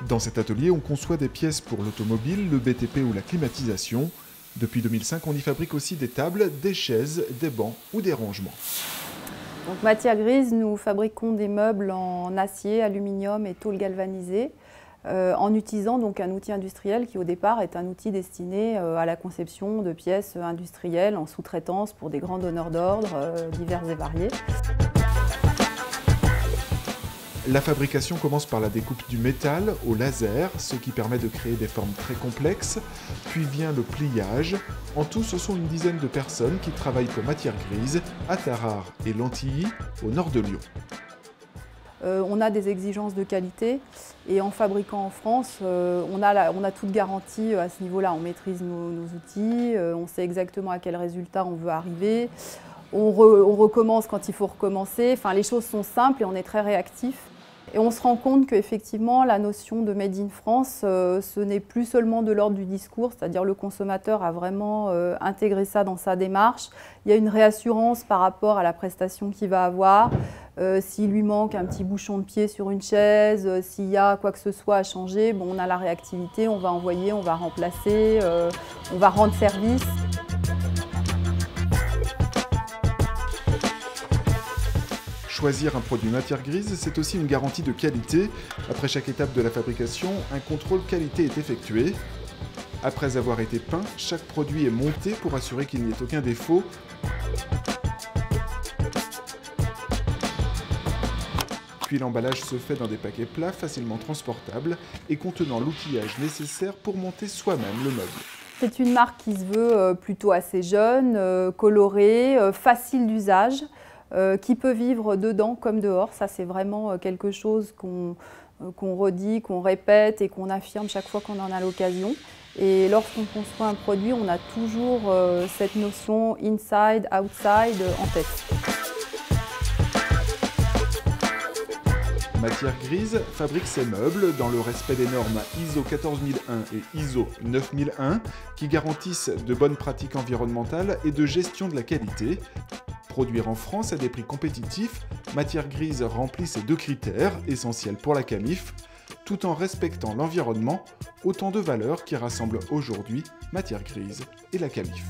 Dans cet atelier, on conçoit des pièces pour l'automobile, le BTP ou la climatisation. Depuis 2005, on y fabrique aussi des tables, des chaises, des bancs ou des rangements. Donc, Matière Grise, nous fabriquons des meubles en acier, aluminium et tôle galvanisée en utilisant donc un outil industriel qui au départ est un outil destiné à la conception de pièces industrielles en sous-traitance pour des grands donneurs d'ordre divers et variés. La fabrication commence par la découpe du métal au laser, ce qui permet de créer des formes très complexes, puis vient le pliage. En tout, ce sont une dizaine de personnes qui travaillent pour Matière Grise à Tarare et Lantilly, au nord de Lyon. On a des exigences de qualité et en fabriquant en France, on a toute garantie à ce niveau-là. On maîtrise nos outils, on sait exactement à quel résultat on veut arriver. On recommence quand il faut recommencer. Enfin, les choses sont simples et on est très réactif. Et on se rend compte qu'effectivement, la notion de Made in France, ce n'est plus seulement de l'ordre du discours, c'est-à-dire le consommateur a vraiment intégré ça dans sa démarche. Il y a une réassurance par rapport à la prestation qu'il va avoir. S'il lui manque un petit bouchon de pied sur une chaise, s'il y a quoi que ce soit à changer, bon, on a la réactivité, on va envoyer, on va remplacer, on va rendre service. Choisir un produit Matière Grise, c'est aussi une garantie de qualité. Après chaque étape de la fabrication, un contrôle qualité est effectué. Après avoir été peint, chaque produit est monté pour assurer qu'il n'y ait aucun défaut. Puis l'emballage se fait dans des paquets plats facilement transportables et contenant l'outillage nécessaire pour monter soi-même le meuble. C'est une marque qui se veut plutôt assez jeune, colorée, facile d'usage. Qui peut vivre dedans comme dehors. Ça, c'est vraiment quelque chose qu'on redit, qu'on répète et qu'on affirme chaque fois qu'on en a l'occasion. Et lorsqu'on construit un produit, on a toujours cette notion inside, outside en tête. Matière Grise fabrique ses meubles dans le respect des normes ISO 14001 et ISO 9001 qui garantissent de bonnes pratiques environnementales et de gestion de la qualité. Produire en France à des prix compétitifs, Matière Grise remplit ces deux critères essentiels pour la qualif, tout en respectant l'environnement, autant de valeurs qui rassemblent aujourd'hui Matière Grise et la qualif.